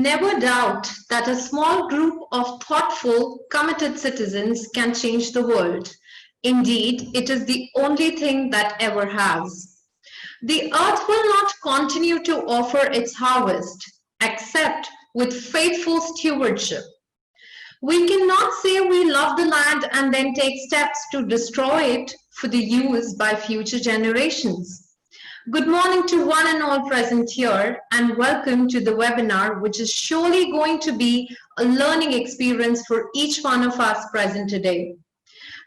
Never doubt that a small group of thoughtful, committed citizens can change the world. Indeed, it is the only thing that ever has. The earth will not continue to offer its harvest except with faithful stewardship. We cannot say we love the land and then take steps to destroy it for the use by future generations. Good morning to one and all present here, and welcome to the webinar, which is surely going to be a learning experience for each one of us present today.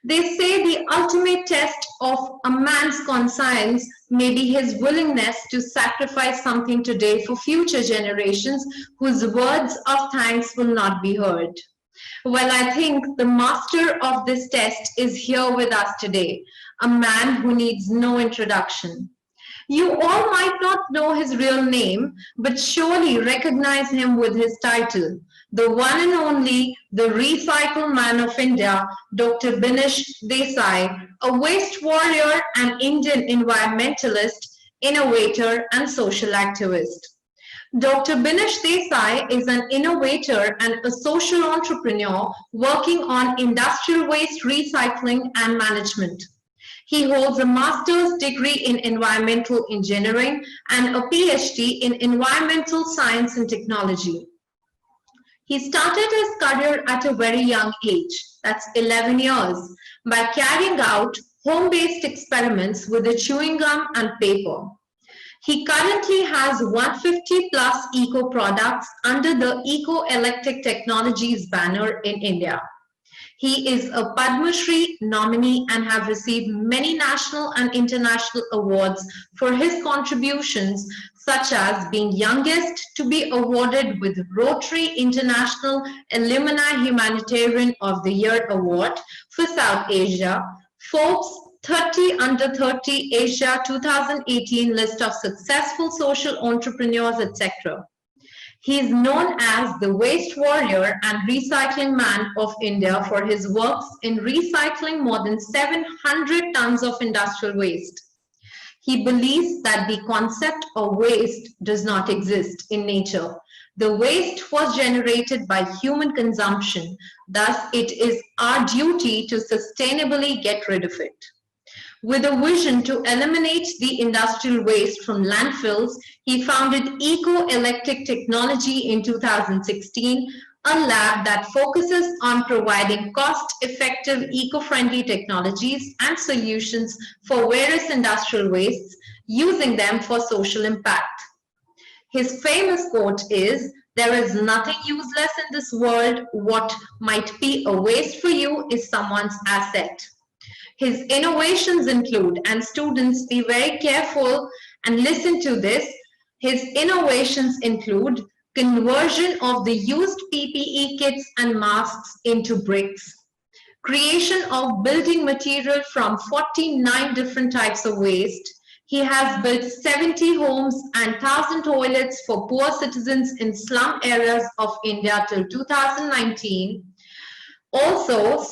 They say the ultimate test of a man's conscience may be his willingness to sacrifice something today for future generations whose words of thanks will not be heard. Well, I think the master of this test is here with us today, a man who needs no introduction. You all might not know his real name, but surely recognize him with his title, the one and only, the Recycle Man of India, Dr. BINISH Desai, a waste warrior and Indian environmentalist, innovator, and social activist. Dr. BINISH Desai is an innovator and a social entrepreneur working on industrial waste recycling and management. He holds a master's degree in environmental engineering and a PhD in environmental science and technology. He started his career at a very young age, that's 11 years, by carrying out home-based experiments with the chewing gum and paper. He currently has 150 plus eco products under the Eco-Electric Technologies banner in India. He is a Padma Shri nominee and have received many national and international awards for his contributions, such as being youngest to be awarded with Rotary International Alumni Humanitarian of the Year Award for South Asia, Forbes 30 Under 30 Asia 2018 list of successful social entrepreneurs, etc. He is known as the Waste Warrior and Recycling Man of India for his works in recycling more than 700 tons of industrial waste. He believes that the concept of waste does not exist in nature. The waste was generated by human consumption. Thus, it is our duty to sustainably get rid of it. With a vision to eliminate the industrial waste from landfills, he founded Eco-Electric Technology in 2016, a lab that focuses on providing cost-effective, eco-friendly technologies and solutions for various industrial wastes, using them for social impact. His famous quote is, "There is nothing useless in this world. What might be a waste for you is someone's asset." His innovations include, and students be very careful and listen to this, his innovations include conversion of the used PPE kits and masks into bricks, creation of building material from 49 different types of waste. He has built 70 homes and 1,000 toilets for poor citizens in slum areas of India till 2019. Also,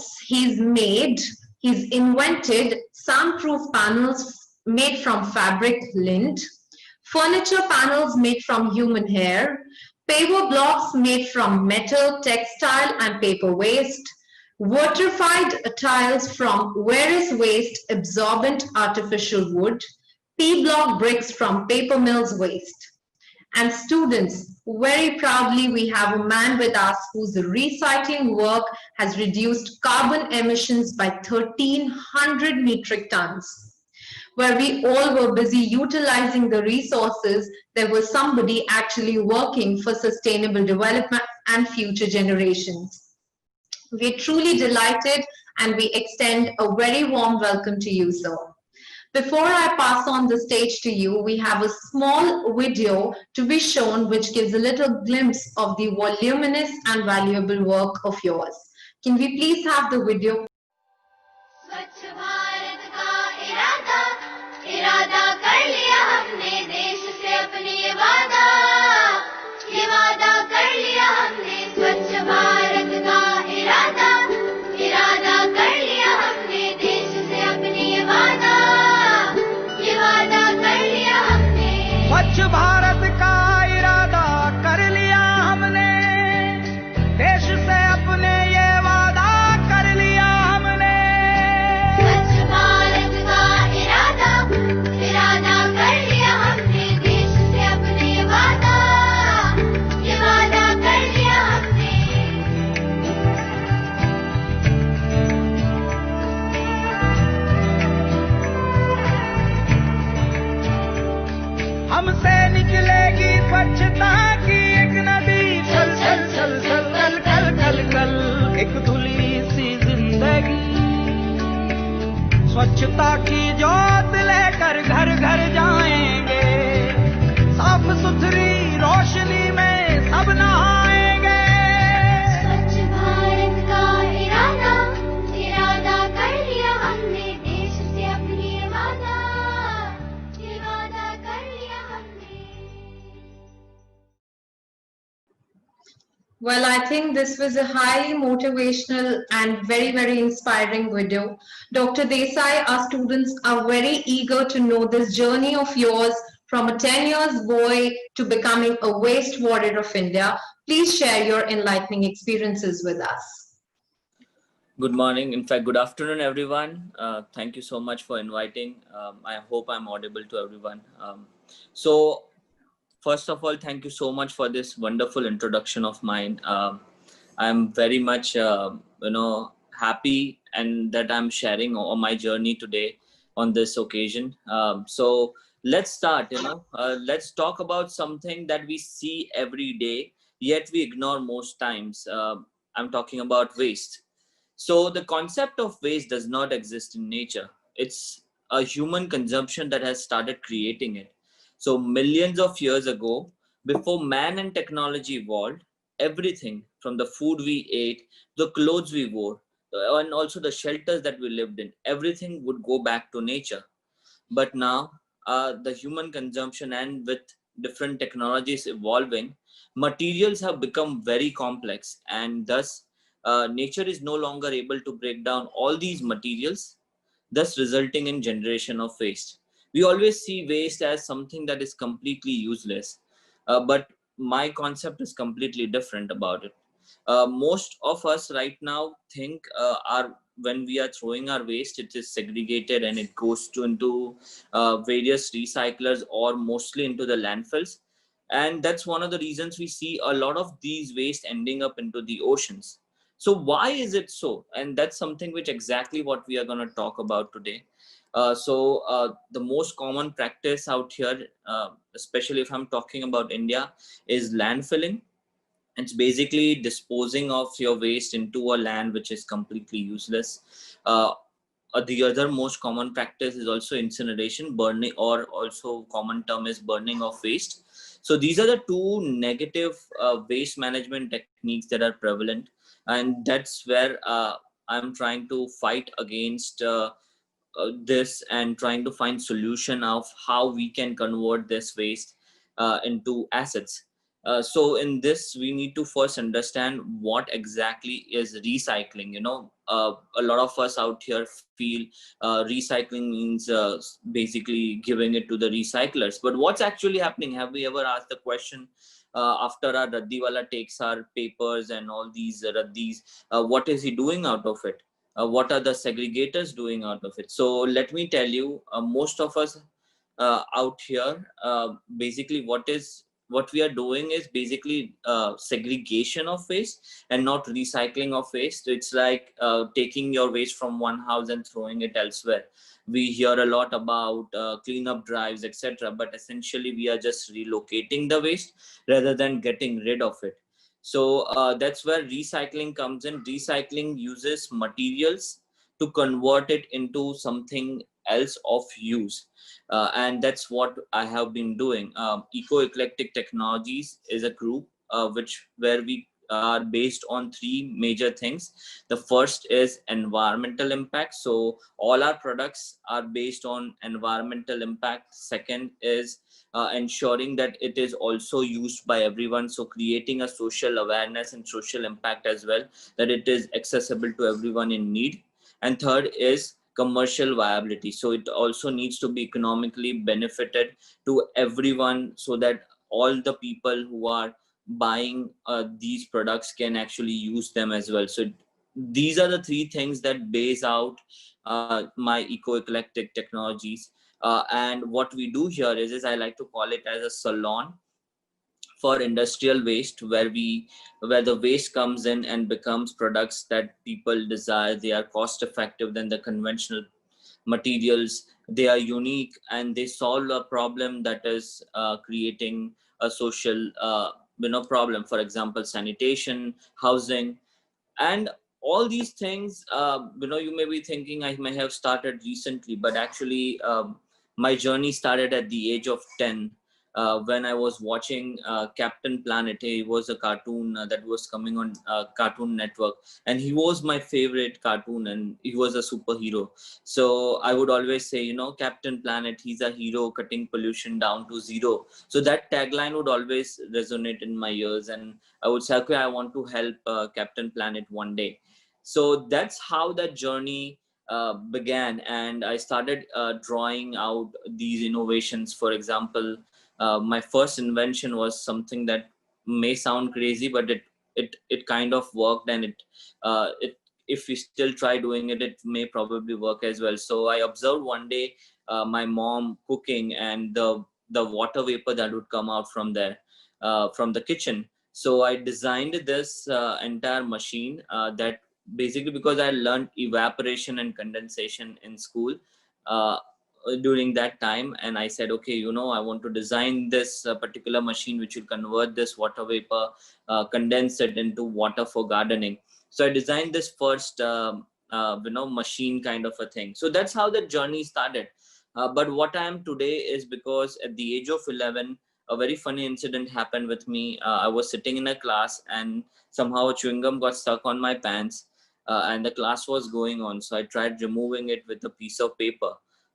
He's invented soundproof panels made from fabric lint, furniture panels made from human hair, paver blocks made from metal, textile, and paper waste, vitrified tiles from various waste absorbent artificial wood, P-block bricks from paper mills waste. And students, very proudly, we have a man with us whose recycling work has reduced carbon emissions by 1,300 metric tons. Where we all were busy utilizing the resources, there was somebody actually working for sustainable development and future generations. We're truly delighted and we extend a very warm welcome to you, sir. Before I pass on the stage to you, we have a small video to be shown which gives a little glimpse of the voluminous and valuable work of yours. Can we please have the video? स्वच्छ भारत का इरादा कर लिया हमने स्वच्छता की ज्योत लेकर घर घर जाएंगे, साफ सुथरी रोशनी में सब नहाएंगे। स्वच्छ भारत का इरादा इरादा कर लिया हमने, देश से अपनी ये वादा कर लिया हमने। Well, I think this was a highly motivational and very, very inspiring video. Dr. Desai, our students are very eager to know this journey of yours from a 10 years boy to becoming a waste warrior of India. Please share your enlightening experiences with us. Good morning. In fact, good afternoon, everyone. Thank you so much for inviting. I hope I'm audible to everyone. So, first of all, thank you so much for this wonderful introduction of mine. I'm very much, happy and that I'm sharing all my journey today on this occasion. So let's start. Let's talk about something that we see every day, yet we ignore most times. I'm talking about waste. So the concept of waste does not exist in nature. It's a human consumption that has started creating it. So millions of years ago, before man and technology evolved, everything from the food we ate, the clothes we wore, and also the shelters that we lived in, everything would go back to nature. But now, the human consumption and with different technologies evolving, materials have become very complex, and thus nature is no longer able to break down all these materials, thus resulting in generation of waste. We always see waste as something that is completely useless, but my concept is completely different about it. Most of us right now think our when we are throwing our waste, it is segregated and it goes to into various recyclers or mostly into the landfills, and that's one of the reasons we see a lot of these waste ending up into the oceans. So why is it so? And that's something which exactly what we are going to talk about today. The most common practice out here, especially if I'm talking about India, is landfilling. It's basically disposing of your waste into a land which is completely useless. The other most common practice is also incineration, burning, or also common term is burning of waste. So these are the two negative waste management techniques that are prevalent, and that's where I'm trying to fight against this and trying to find solution of how we can convert this waste into assets. So in this, we need to first understand what exactly is recycling. A lot of us out here feel recycling means basically giving it to the recyclers. But what's actually happening? Have we ever asked the question after our Raddiwala takes our papers and all these Raddis, what is he doing out of it? What are the segregators doing out of it? So let me tell you, most of us out here, basically what we are doing is basically segregation of waste and not recycling of waste. It's like taking your waste from one house and throwing it elsewhere. We hear a lot about cleanup drives, etc., but essentially we are just relocating the waste rather than getting rid of it. So that's where recycling comes in. Recycling uses materials to convert it into something else of use. And that's what I have been doing. Eco-eclectic technologies is a group where we are based on three major things. The first is environmental impact. So all our products are based on environmental impact. Second is ensuring that it is also used by everyone. So creating a social awareness and social impact as well, that it is accessible to everyone in need. And third is commercial viability. So it also needs to be economically benefited to everyone so that all the people who are buying these products can actually use them as well. So these are the three things that base out my eco-eclectic technologies. And what we do here is I like to call it as a salon for industrial waste, where the waste comes in and becomes products that people desire. They are cost effective than the conventional materials. They are unique and they solve a problem that is creating a social problem. For example, sanitation, housing. And all these things, you may be thinking I may have started recently, but actually my journey started at the age of 10, when I was watching Captain Planet. It was a cartoon that was coming on Cartoon Network, and he was my favorite cartoon, and he was a superhero. So I would always say, Captain Planet, he's a hero cutting pollution down to zero. So that tagline would always resonate in my ears, and I would say, okay, I want to help Captain Planet one day. So that's how that journey began, and I started drawing out these innovations. For example, my first invention was something that may sound crazy, but it kind of worked, and it if we still try doing it, it may probably work as well. So I observed one day my mom cooking, and the water vapor that would come out from there, from the kitchen. So I designed this entire machine that basically, because I learned evaporation and condensation in school uh, during that time, and I said, okay, I want to design this particular machine which will convert this water vapor, condense it into water for gardening. So I designed this first machine kind of a thing. So that's how the journey started. But what I am today is because at the age of 11, a very funny incident happened with me. I was sitting in a class, and somehow a chewing gum got stuck on my pants, and the class was going on. So I tried removing it with a piece of paper,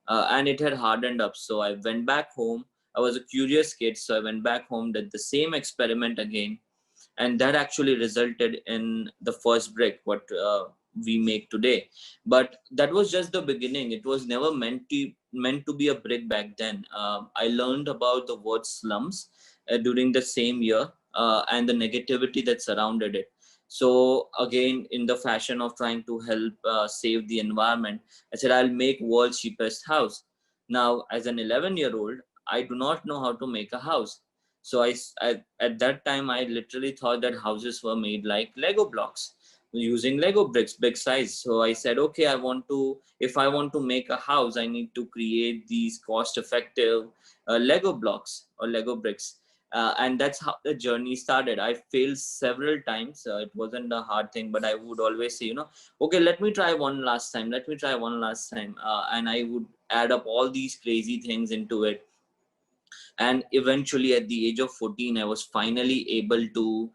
and it had hardened up. So I went back home. I was a curious kid, so I went back home, did the same experiment again, and that actually resulted in the first brick what we make today. But that was just the beginning. It was never meant to be a brick back then. I learned about the word slums during the same year, and the negativity that surrounded it. So again, in the fashion of trying to help save the environment, I said, I'll make world's cheapest house. Now, as an 11-year-old, I do not know how to make a house. So at that time, I literally thought that houses were made like Lego blocks, using Lego bricks, big size. So I said, okay, if I want to make a house, I need to create these cost-effective Lego blocks or Lego bricks. And that's how the journey started. I failed several times. It wasn't a hard thing, but I would always say, okay, let me try one last time. Let me try one last time. And I would add up all these crazy things into it. And eventually at the age of 14, I was finally able to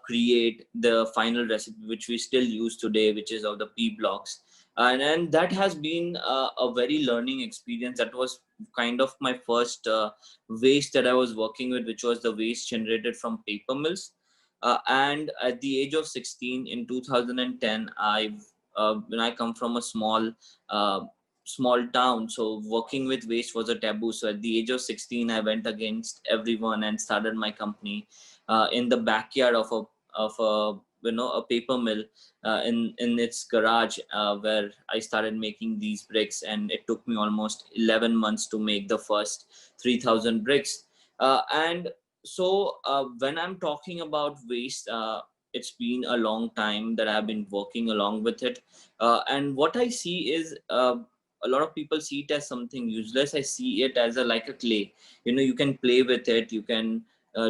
create the final recipe which we still use today, which is of the P blocks. And that has been a very learning experience. That was kind of my first waste that I was working with, which was the waste generated from paper mills. And at the age of 16 in 2010, when I come from a small town, so working with waste was a taboo. So at the age of 16, I went against everyone and started my company in the backyard of a paper mill, in its garage, where I started making these bricks, and it took me almost 11 months to make the first 3,000 bricks. And so when I'm talking about waste, it's been a long time that I've been working along with it. And what I see is, a lot of people see it as something useless. I see it as like a clay. You can play with it, you can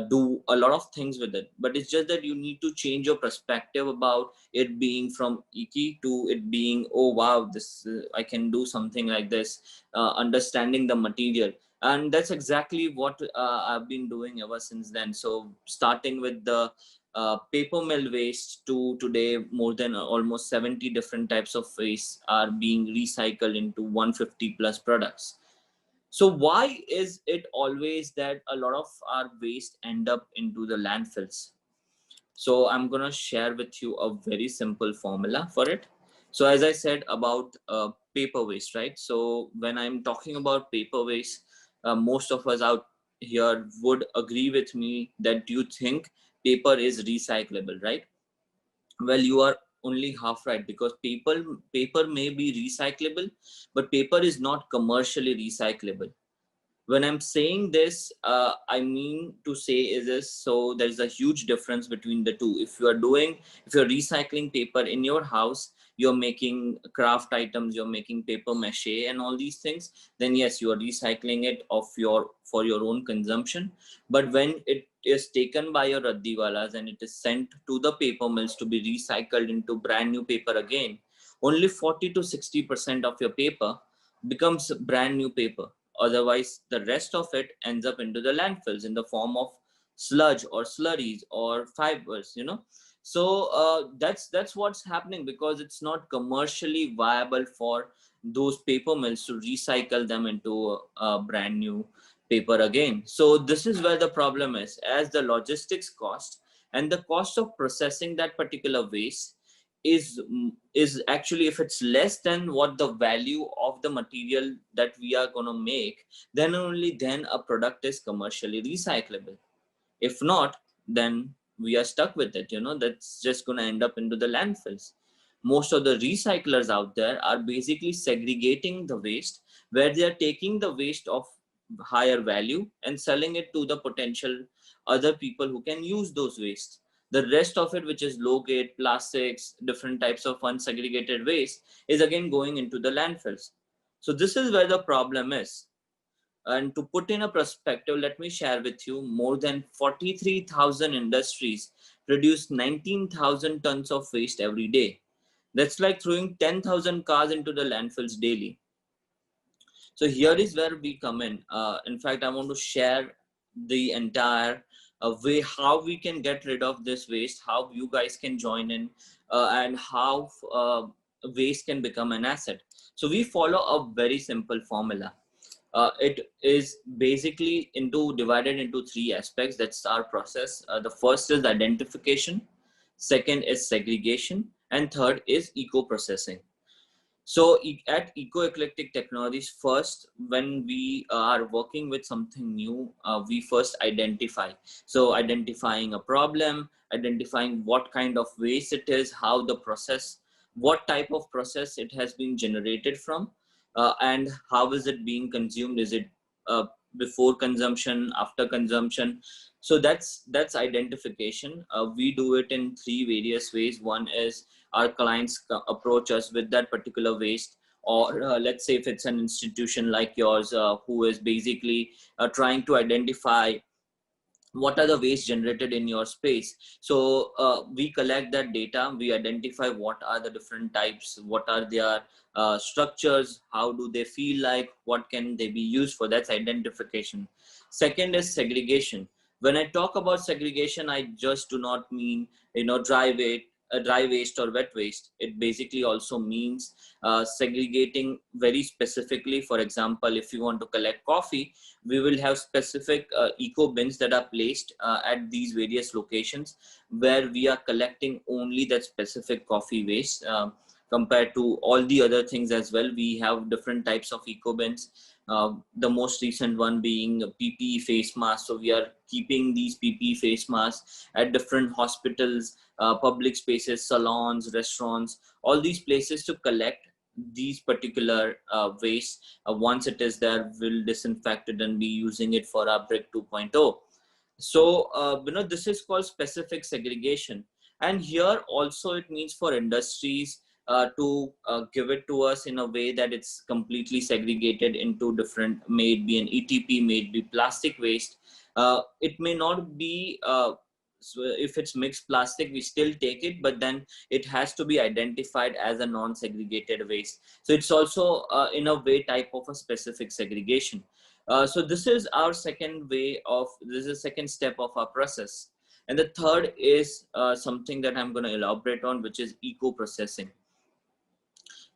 do a lot of things with it, but it's just that you need to change your perspective about it being from icky to it being, oh wow, this I can do something like this, understanding the material. And that's exactly what I've been doing ever since then. So starting with the paper mill waste to today, more than almost 70 different types of waste are being recycled into 150 plus products. So why is it always that a lot of our waste end up into the landfills? So I'm going to share with you a very simple formula for it. So as I said about paper waste, right? So when I'm talking about paper waste, most of us out here would agree with me that you think paper is recyclable, right? Well, you are only half right, because paper may be recyclable, but paper is not commercially recyclable. When I'm saying this, I mean to say is this, so there's a huge difference between the two. If you're recycling paper in your house, you're making craft items, you're making paper mache and all these things, then yes, you are recycling it for your own consumption. But when is taken by your raddiwalas and it is sent to the paper mills to be recycled into brand new paper again, only 40 to 60% of your paper becomes brand new paper. Otherwise, the rest of it ends up into the landfills in the form of sludge or slurries or fibers, you know. So that's what's happening, because it's not commercially viable for those paper mills to recycle them into a brand new paper again. So this is where the problem is, as the logistics cost and the cost of processing that particular waste is actually, if it's less than what the value of the material that we are going to make, then only then a product is commercially recyclable. If not, then we are stuck with it, you know, that's just going to end up into the landfills. Most of the recyclers out there are basically segregating the waste, where they are taking the waste of higher value and selling it to the potential other people who can use those waste. The rest of it, which is low grade plastics, different types of unsegregated waste, is again going into the landfills. So this is where the problem is. And to put in a perspective, let me share with you, more than 43,000 industries produce 19,000 tons of waste every day. That's like throwing 10,000 cars into the landfills daily. So here is where we come in. In fact, I want to share the entire way how we can get rid of this waste, how you guys can join in, and how waste can become an asset. So we follow a very simple formula. It is basically divided into three aspects. That's our process. The first is identification, second is segregation, and third is eco-processing. So at Eco Eclectic Technologies, first, when we are working with something new, we first identify. So identifying a problem, identifying what kind of waste it is, how the process, what type of process it has been generated from, and how is it being consumed? Is it before consumption, after consumption? So that's identification. We do it in three various ways. One is our clients approach us with that particular waste, or let's say if it's an institution like yours who is basically trying to identify what are the waste generated in your space. So we collect that data, we identify what are the different types, what are their structures, how do they feel like, what can they be used for. That's identification. Second is segregation. When I talk about segregation, I just do not mean, you know, dry waste or wet waste. It basically also means segregating very specifically. For example, if you want to collect coffee, we will have specific eco bins that are placed at these various locations, where we are collecting only that specific coffee waste. Compared to all the other things as well, we have different types of eco bins. The most recent one being PPE face masks. So we are keeping these PPE face masks at different hospitals, public spaces, salons, restaurants, all these places to collect these particular waste. Once it is there, we'll disinfect it and be using it for our Brick 2.0. So, you know, this is called specific segregation. And here also it means for industries to give it to us in a way that it's completely segregated into different, may it be an ETP, may it be plastic waste. It may not be, so if it's mixed plastic, we still take it, but then it has to be identified as a non-segregated waste. So it's also in a way type of a specific segregation. So this is our second way of, this is the second step of our process. And the third is something that I'm going to elaborate on, which is eco-processing.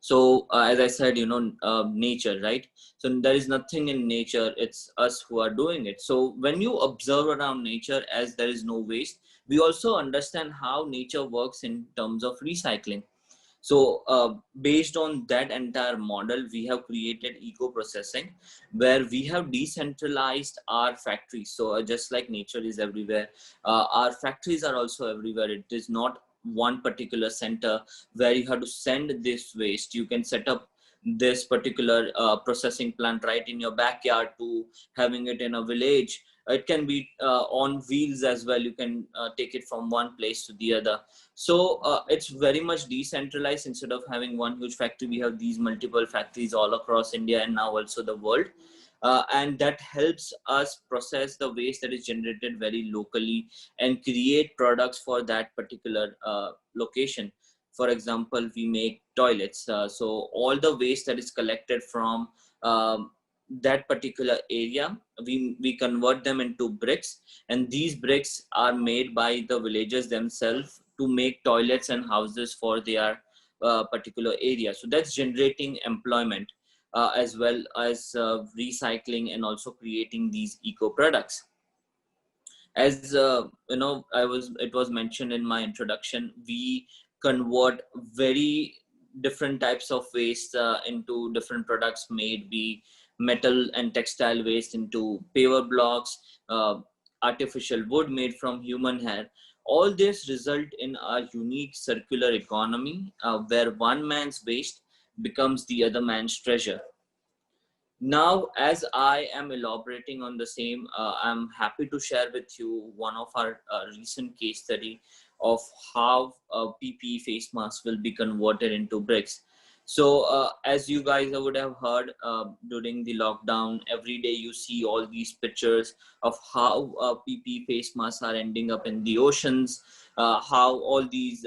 So as I said, you know, nature, right? So there is nothing in nature, it's us who are doing it. So when you observe around nature, as there is no waste, we also understand how nature works in terms of recycling. So based on that entire model, we have created eco-processing, where we have decentralized our factories. So just like nature is everywhere, our factories are also everywhere. It is not one particular center where you have to send this waste. You can set up this particular processing plant right in your backyard to having it in a village. It can be on wheels as well. You can take it from one place to the other. So it's very much decentralized. Instead of having one huge factory, we have these multiple factories all across India and now also the world. and that helps us process the waste that is generated very locally and create products for that particular location. For example, we make toilets, so all the waste that is collected from that particular area, we convert them into bricks, and these bricks are made by the villagers themselves to make toilets and houses for their particular area. So that's generating employment, as well as recycling and also creating these eco products. As it was mentioned in my introduction, we convert very different types of waste into different products made. We metal and textile waste into paver blocks, artificial wood made from human hair. All this result in a unique circular economy, where one man's waste becomes the other man's treasure. Now, as I am elaborating on the same, I'm happy to share with you one of our recent case study of how PPE face masks will be converted into bricks. So, as you guys would have heard, during the lockdown, every day you see all these pictures of how PPE face masks are ending up in the oceans, how all these,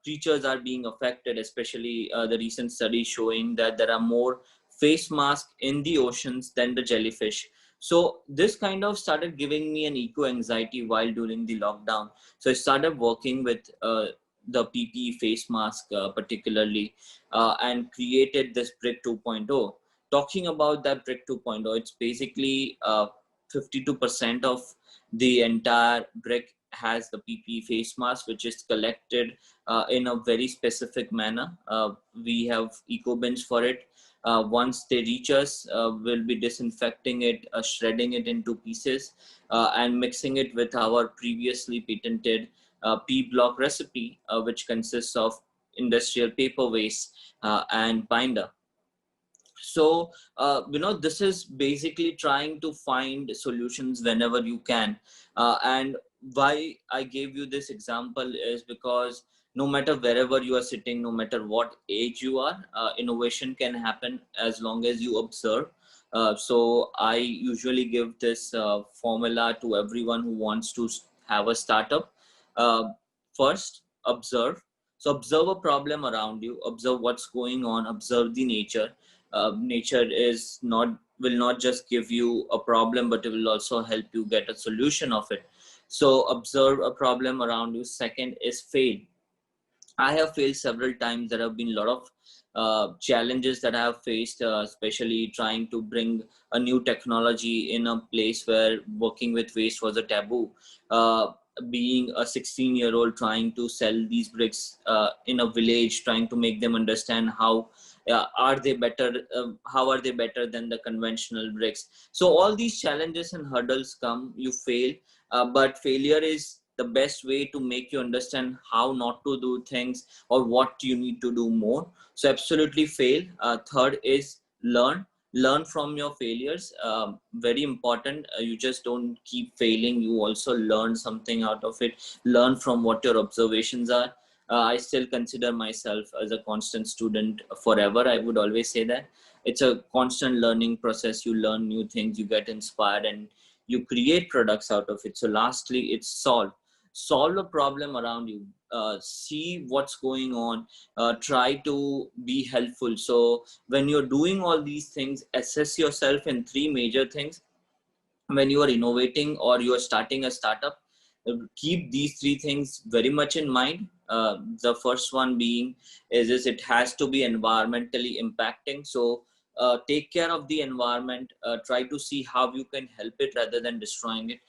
creatures are being affected, especially the recent study showing that there are more face mask in the oceans than the jellyfish. So this kind of started giving me an eco anxiety while during the lockdown. So I started working with the PPE face mask particularly, and created this brick 2.0. Talking about that brick 2.0, it's basically 52% of the entire brick has the PPE face mask, which is collected in a very specific manner. We have eco bins for it. Once they reach us, we'll be disinfecting it, shredding it into pieces, and mixing it with our previously patented P-block recipe, which consists of industrial paper waste and binder. So this is basically trying to find solutions whenever you can, and why I gave you this example is because no matter wherever you are sitting, no matter what age you are, innovation can happen as long as you observe. So I usually give this formula to everyone who wants to have a startup. First, observe. So observe a problem around you, observe what's going on, observe the nature. Nature will not just give you a problem, but it will also help you get a solution of it. So observe a problem around you. Second is fail. I have failed several times. There have been a lot of challenges that I have faced, especially trying to bring a new technology in a place where working with waste was a taboo. Being a 16-year-old trying to sell these bricks in a village, trying to make them understand how are they better than the conventional bricks. So all these challenges and hurdles come, you fail, but failure is the best way to make you understand how not to do things or what you need to do more. So absolutely fail. Third is learn from your failures. Very important. You just don't keep failing, you also learn something out of it. Learn from what your observations are. I still consider myself as a constant student forever. I would always say that it's a constant learning process. You learn new things, you get inspired, and you create products out of it. So lastly, it's solve a problem around you. See what's going on. Try to be helpful. So when you're doing all these things, assess yourself in three major things. When you are innovating or you are starting a startup, keep these three things very much in mind. The first one being is it has to be environmentally impacting. So take care of the environment. Try to see how you can help it rather than destroying it.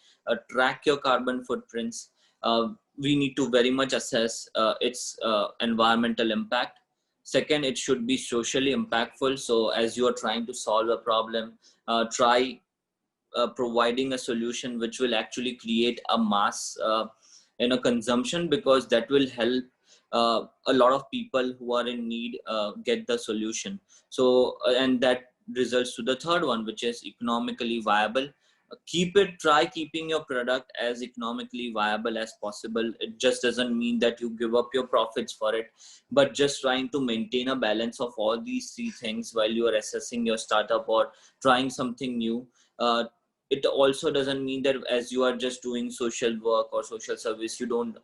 Track your carbon footprints. We need to very much assess its environmental impact. Second, it should be socially impactful. So as you are trying to solve a problem, try providing a solution which will actually create a mass consumption, because that will help a lot of people who are in need get the solution. So and that results to the third one, which is economically viable. try keeping your product as economically viable as possible. It just doesn't mean that you give up your profits for it, but just trying to maintain a balance of all these three things while you are assessing your startup or trying something new. It also doesn't mean that as you are just doing social work or social service, you don't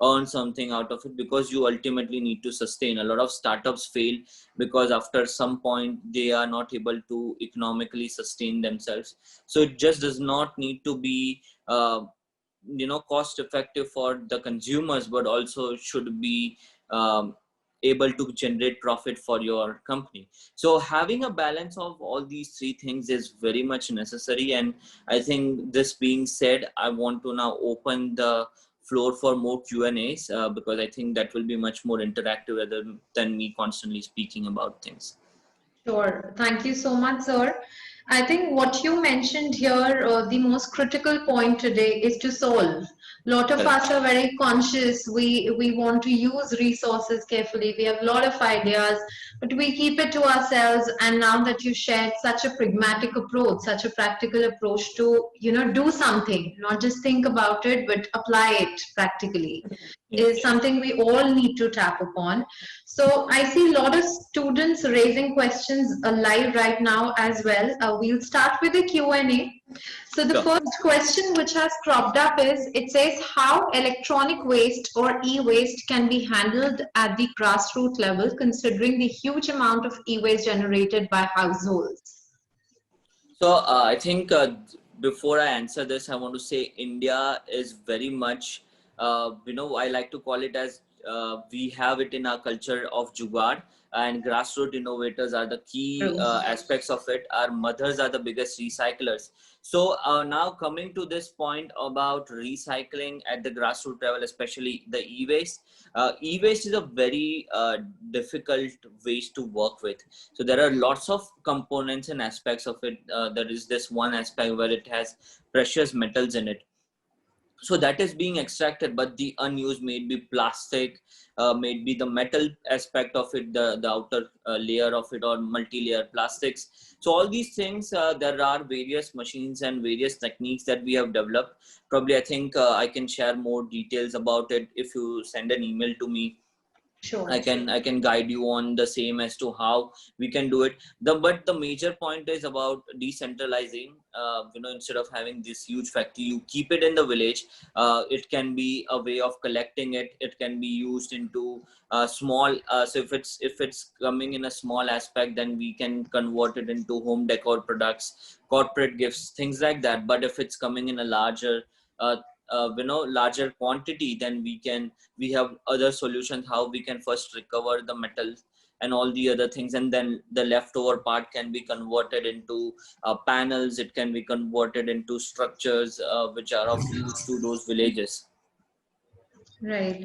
earn something out of it, because you ultimately need to sustain. A lot of startups fail because after some point they are not able to economically sustain themselves. So it just does not need to be cost effective for the consumers, but also should be able to generate profit for your company. So having a balance of all these three things is very much necessary. And I think, this being said, I want to now open the floor for more Q&As, because I think that will be much more interactive rather than me constantly speaking about things. Sure. Thank you so much, sir. I think what you mentioned here, the most critical point today is to solve. A lot of Correct. us are very conscious. We want to use resources carefully. We have a lot of ideas, but we keep it to ourselves. And now that you shared such a pragmatic approach, such a practical approach to, do something, not just think about it, but apply it practically, is something we all need to tap upon. So I see a lot of students raising questions live right now as well. We'll start with the Q&A. So the Sure. first question which has cropped up is, it says how electronic waste or e-waste can be handled at the grassroots level, considering the huge amount of e-waste generated by households. So I think before I answer this, I want to say India is very much, I like to call it as, we have it in our culture of jugaad, and grassroots innovators are the key True. aspects of it. Our mothers are the biggest recyclers. So now coming to this point about recycling at the grassroots level, especially the e-waste. E-waste is a very difficult waste to work with. So there are lots of components and aspects of it. There is this one aspect where it has precious metals in it. So that is being extracted, but the unused may be plastic, may be the metal aspect of it, the outer layer of it, or multi-layer plastics. So all these things, there are various machines and various techniques that we have developed. Probably I think I can share more details about it if you send an email to me. Sure. I can guide you on the same as to how we can do it. But the major point is about decentralizing. Instead of having this huge factory, you keep it in the village. It can be a way of collecting it. It can be used into small. So if it's coming in a small aspect, then we can convert it into home decor products, corporate gifts, things like that. But if it's coming in a larger larger quantity, then we have other solutions how we can first recover the metals and all the other things, and then the leftover part can be converted into panels. It can be converted into structures which are of use to those villages. Right.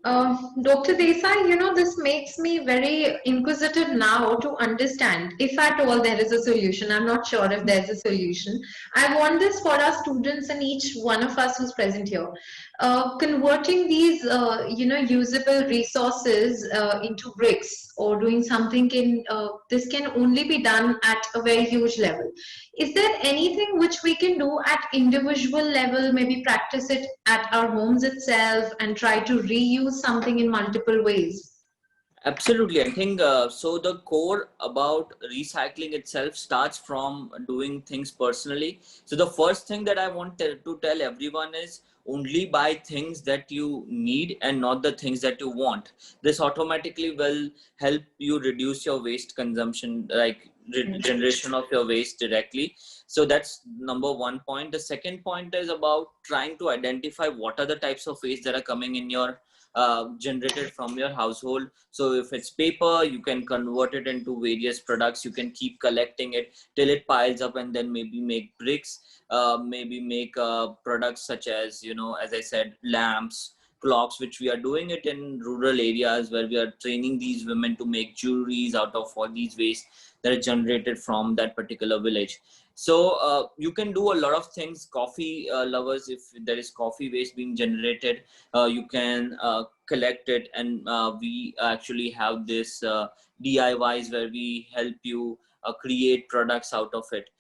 Dr. Desai, this makes me very inquisitive now to understand if at all there is a solution. I'm not sure if there's a solution. I want this for our students and each one of us who's present here. Converting these, usable resources into bricks, or doing something this can only be done at a very huge level. Is there anything which we can do at individual level, maybe practice it at our homes itself and try to reuse something in multiple ways? Absolutely. I think so. The core about recycling itself starts from doing things personally. So the first thing that I want to tell everyone is, only buy things that you need and not the things that you want. This automatically will help you reduce your waste consumption, like generation of your waste directly. So that's number one point. The second point is about trying to identify what are the types of waste that are coming in your generated from your household. So if it's paper, you can convert it into various products. You can keep collecting it till it piles up, and then maybe make bricks, maybe make products such as, as I said, lamps, clocks, which we are doing it in rural areas where we are training these women to make jewelries out of all these waste that are generated from that particular village. So you can do a lot of things. Coffee lovers, if there is coffee waste being generated, you can collect it, and we actually have this DIYs where we help you create products out of it.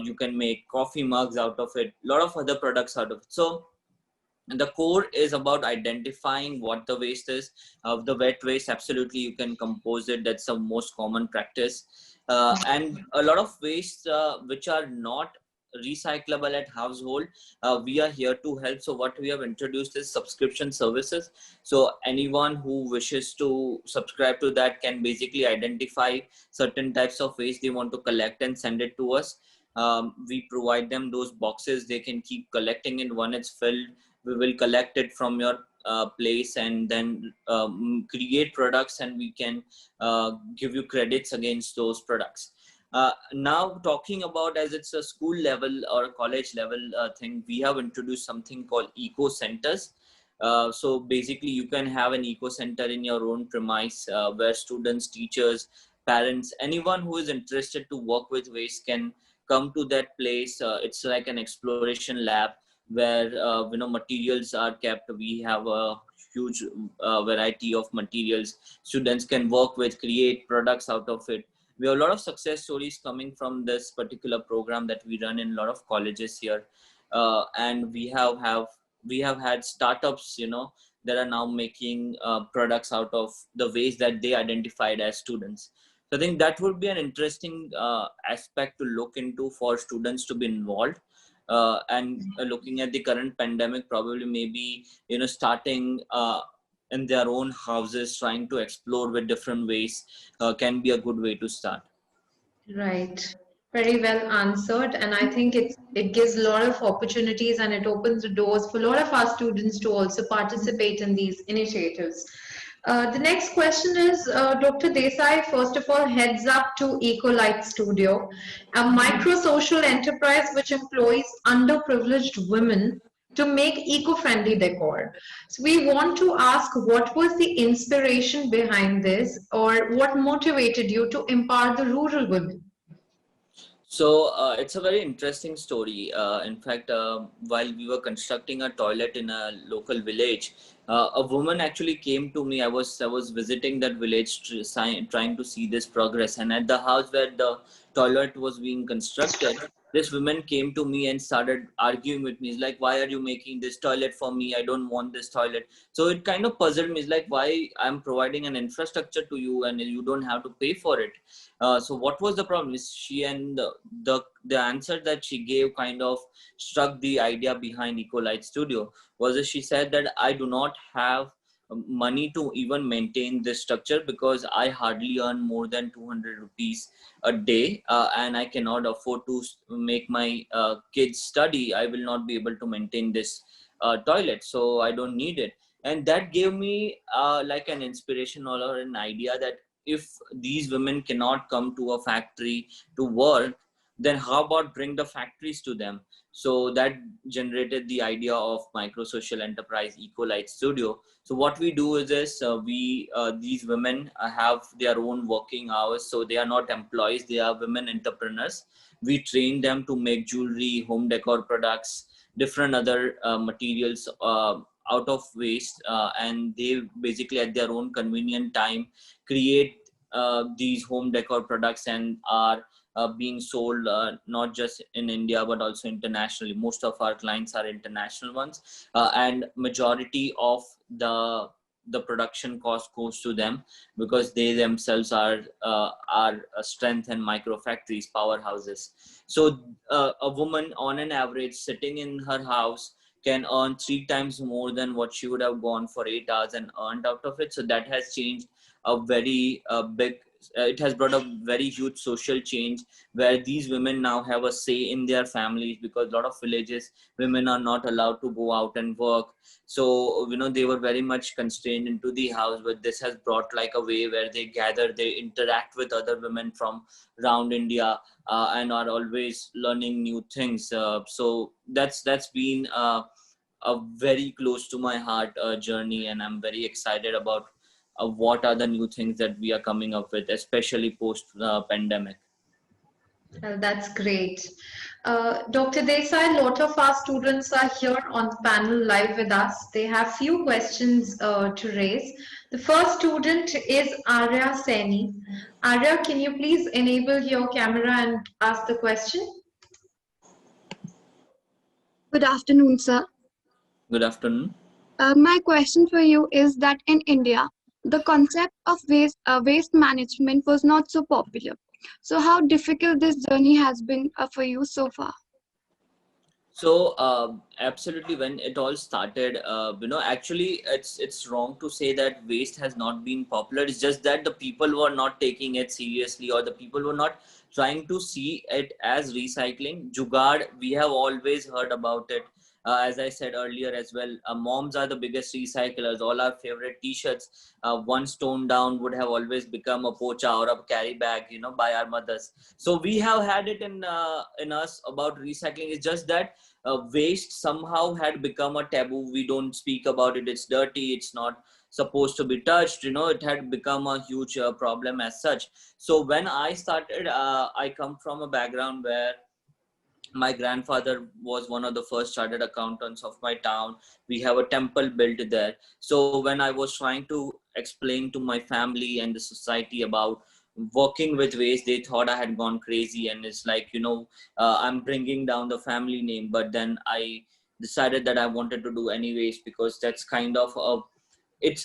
You can make coffee mugs out of it, a lot of other products out of it. So the core is about identifying what the waste is. The wet waste, absolutely, you can compose it. That's the most common practice. And a lot of waste which are not recyclable at household, we are here to help. So what we have introduced is subscription services. So anyone who wishes to subscribe to that can basically identify certain types of waste they want to collect and send it to us. We provide them those boxes. They can keep collecting it. When it's filled, we will collect it from your place and then create products, and we can give you credits against those products. Now talking about, as it's a school level or a college level thing, we have introduced something called eco centers. So basically you can have an eco center in your own premise where students, teachers, parents, anyone who is interested to work with waste can come to that place. It's like an exploration lab where materials are kept. We have a huge variety of materials students can work with, create products out of it. We have a lot of success stories coming from this particular program that we run in a lot of colleges here, and we have had startups that are now making products out of the waste that they identified as students. So I think that would be an interesting aspect to look into for students to be involved. And looking at the current pandemic, probably maybe starting in their own houses, trying to explore with different ways can be a good way to start. Right. Very well answered. And I think it gives a lot of opportunities and it opens the doors for a lot of our students to also participate in these initiatives. The next question is, Dr. Desai, first of all, heads up to Ecolite Studio, a micro-social enterprise which employs underprivileged women to make eco-friendly decor. So we want to ask, what was the inspiration behind this, or what motivated you to empower the rural women? So it's a very interesting story. In fact, while we were constructing a toilet in a local village, a woman actually came to me. I was visiting that village, trying to see this progress. And at the house where the toilet was being constructed, this woman came to me and started arguing with me. It's like, why are you making this toilet for me? I don't want this toilet. So it kind of puzzled me. It's like, why I'm providing an infrastructure to you and you don't have to pay for it. So what was the problem? Is she, and the answer that she gave kind of struck the idea behind Ecolite Studio. Was that she said that I do not have money to even maintain this structure because I hardly earn more than 200 rupees a day, and I cannot afford to make my kids study. I will not be able to maintain this toilet, so I don't need it. And that gave me like an inspiration or an idea that if these women cannot come to a factory to work, then how about bring the factories to them? So that generated the idea of micro social enterprise Ecolite Studio. So what we do is this: these women have their own working hours, so they are not employees; they are women entrepreneurs. We train them to make jewelry, home decor products, different other materials out of waste, and they basically at their own convenient time create these home decor products and are being sold not just in India but also internationally. Most of our clients are international ones, and majority of the production cost goes to them because they themselves are strength and micro factories, powerhouses. So a woman on an average sitting in her house can earn 3 times more than what she would have gone for 8 hours and earned out of it. So that has changed a very big, it has brought a very huge social change where these women now have a say in their families, because a lot of villages, women are not allowed to go out and work. So, they were very much constrained into the house, but this has brought like a way where they gather, they interact with other women from around India, and are always learning new things. So that's been a very close to my heart journey, and I'm very excited about what are the new things that we are coming up with, especially post pandemic. That's great. Dr. Desai, a lot of our students are here on the panel live with us. They have few questions to raise. The first student is Arya Saini. Arya, can you please enable your camera and ask the question? Good afternoon, sir. Good afternoon. My question for you is that in India, the concept of waste management was not so popular. So, how difficult this journey has been for you so far? So absolutely, when it all started, actually, it's wrong to say that waste has not been popular. It's just that the people were not taking it seriously, or the people were not trying to see it as recycling. Jugaad, we have always heard about it. As I said earlier as well, moms are the biggest recyclers. All our favorite T-shirts, one stone down, would have always become a pocha or a carry bag, by our mothers. So we have had it in us about recycling. It's just that waste somehow had become a taboo. We don't speak about it. It's dirty. It's not supposed to be touched. It had become a huge problem as such. So when I started, I come from a background where my grandfather was one of the first chartered accountants of my town. We have a temple built there. So when I was trying to explain to my family and the society about working with waste, they thought I had gone crazy. And it's like, I'm bringing down the family name. But then I decided that I wanted to do anyways, because that's kind of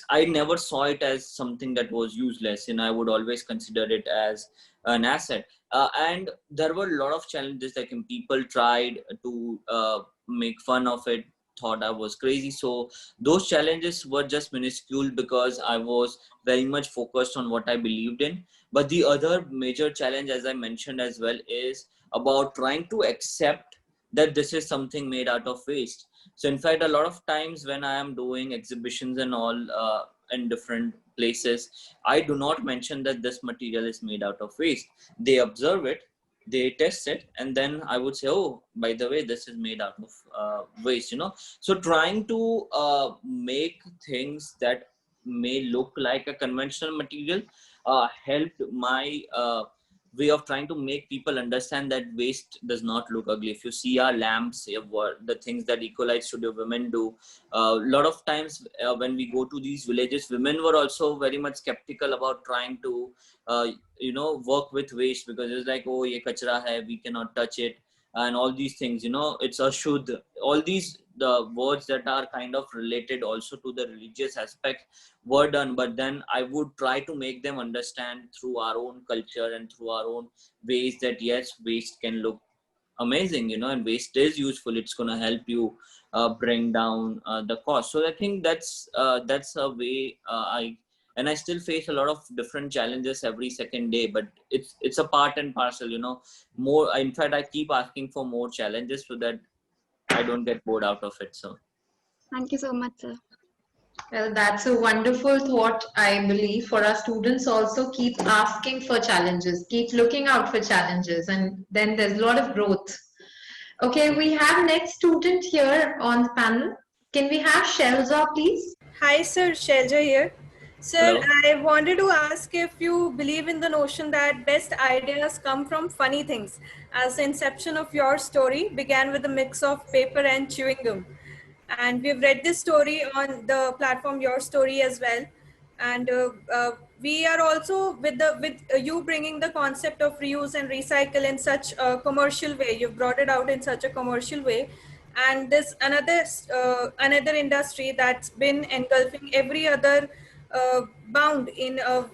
I never saw it as something that was useless, and I would always consider it as an asset. And there were a lot of challenges, like people tried to make fun of it, thought I was crazy. So those challenges were just minuscule because I was very much focused on what I believed in. But the other major challenge, as I mentioned as well, is about trying to accept that this is something made out of waste. So in fact, a lot of times when I am doing exhibitions and all in different places, I do not mention that this material is made out of waste. They observe it, they test it, and then I would say, oh, by the way, this is made out of waste, So trying to make things that may look like a conventional material helped my way of trying to make people understand that waste does not look ugly. If you see our lamps, the things that Ecolite Studio women do, a lot of times when we go to these villages, women were also very much skeptical about trying to, work with waste, because it's like, oh, ye kachra hai, we cannot touch it. And all these things, it's a shud. All these, the words that are kind of related also to the religious aspect were done, but then I would try to make them understand through our own culture and through our own ways that yes, waste can look amazing, and waste is useful. It's going to help you bring down the cost. So I think that's a way I still face a lot of different challenges every second day, but it's a part and parcel, more. In fact, I keep asking for more challenges so that I don't get bored out of it. So Thank you so much, sir. Well, that's a wonderful thought, I believe, for our students also. Keep asking for challenges, keep looking out for challenges, and then there's a lot of growth. Okay, we have next student here on the panel. Can we have Shelza, please? Hi, sir. Shelja here. Sir, hello. I wanted to ask if you believe in the notion that best ideas come from funny things, as the inception of your story began with a mix of paper and chewing gum. And we've read this story on the platform Your Story as well. And we are also with you bringing the concept of reuse and recycle in such a commercial way. You've brought it out in such a commercial way, and this another industry that's been engulfing every other bound in a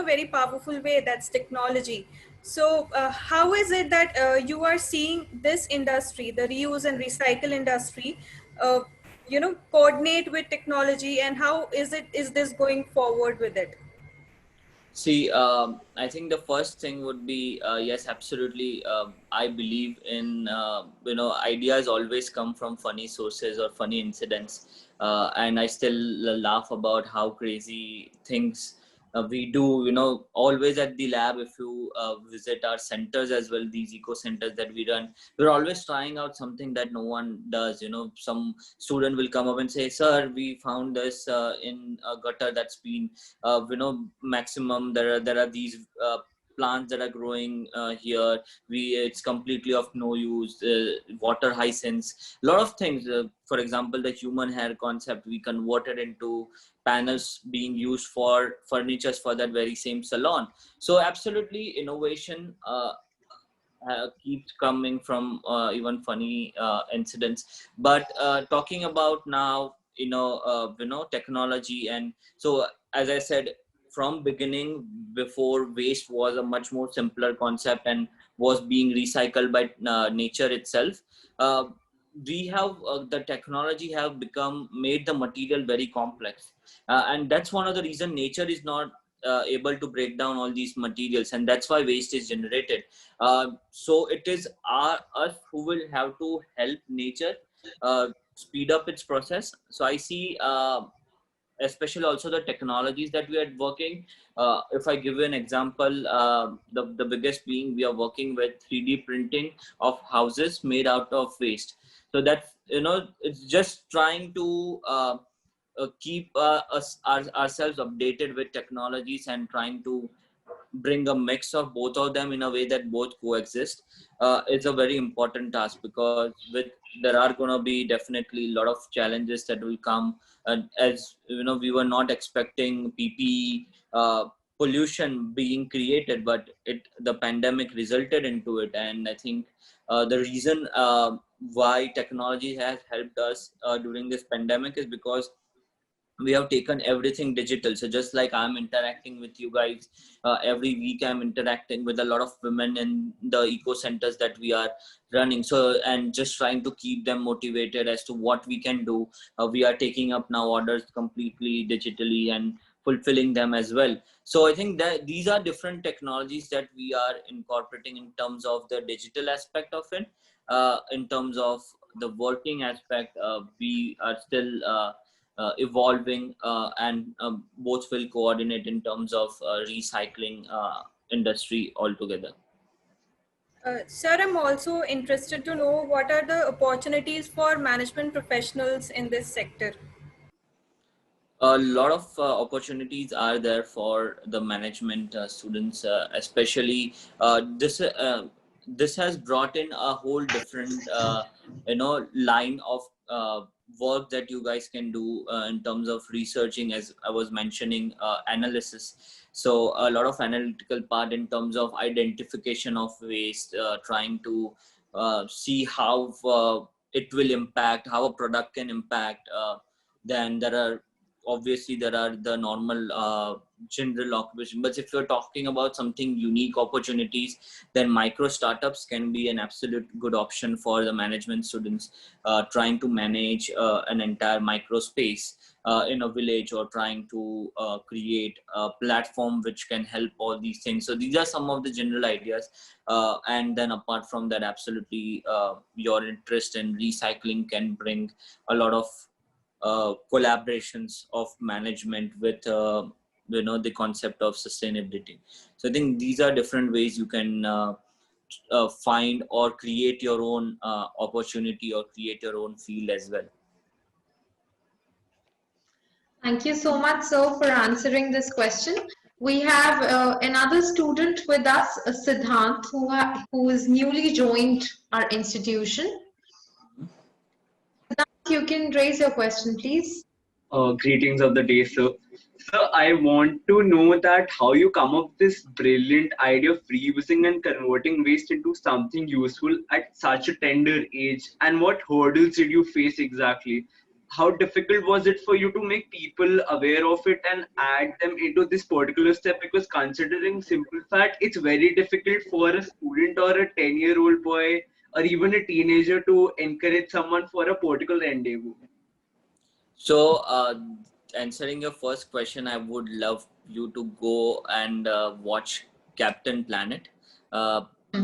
very powerful way, that's technology. So how is it that you are seeing this industry, the reuse and recycle industry, uh, coordinate with technology, and how is this going forward with it? See, I think the first thing would be yes, absolutely. I believe in ideas always come from funny sources or funny incidents, and I still laugh about how crazy things we do. Always at the lab, if you visit our centers as well, these eco centers that we run, we're always trying out something that no one does. Some student will come up and say, "Sir, we found this in a gutter that's been maximum there are these plants that are growing here. It's completely of no use. Water hyacinths, a lot of things. For example, the human hair concept, we converted into panels being used for furnitures for that very same salon. So absolutely, innovation keeps coming from even funny incidents. But talking about now, technology, and so as I said, from beginning, before, waste was a much more simpler concept and was being recycled by nature itself. uh, we have the technology have become made the material very complex, and that's one of the reason nature is not able to break down all these materials, and that's why waste is generated. So it is us who will have to help nature speed up its process. So I see, especially also the technologies that we are working. If I give you an example, the biggest being, we are working with 3D printing of houses made out of waste. So that's, it's just trying to keep ourselves updated with technologies and trying to bring a mix of both of them in a way that both coexist. It's a very important task, because there are going to be definitely a lot of challenges that will come. And as you know, we were not expecting PPE pollution being created, but the pandemic resulted into it. And I think the reason why technology has helped us during this pandemic is because we have taken everything digital. So just like I'm interacting with you guys every week, I'm interacting with a lot of women in the eco centers that we are running, so, and just trying to keep them motivated as to what we can do. We are taking up now orders completely digitally and fulfilling them as well. So I think that these are different technologies that we are incorporating in terms of the digital aspect of it. In terms of the working aspect, we are still evolving, and both will coordinate in terms of recycling industry altogether. Sir, I'm also interested to know what are the opportunities for management professionals in this sector? A lot of opportunities are there for the management students, especially this has brought in a whole different line of work that you guys can do in terms of researching, as I was mentioning, analysis. So a lot of analytical part in terms of identification of waste, trying to see how it will impact, how a product can impact. Then there are the normal general occupation, but if you're talking about something unique opportunities, then micro startups can be an absolute good option for the management students trying to manage an entire micro space in a village, or trying to create a platform which can help all these things. So these are some of the general ideas, and then apart from that, absolutely your interest in recycling can bring a lot of collaborations of management with the concept of sustainability. So I think these are different ways you can find or create your own opportunity, or create your own field as well. Thank you so much, sir, for answering this question. We have another student with us, Siddhant, who is newly joined our institution. Siddhant, you can raise your question, please. Greetings of the day, sir. So I want to know that how you come up with this brilliant idea of reusing and converting waste into something useful at such a tender age, and what hurdles did you face exactly? How difficult was it for you to make people aware of it and add them into this particular step? Because considering simple fact, it's very difficult for a student or a 10-year-old boy or even a teenager to encourage someone for a particular endeavor. So, answering your first question, I would love you to go and watch Captain Planet.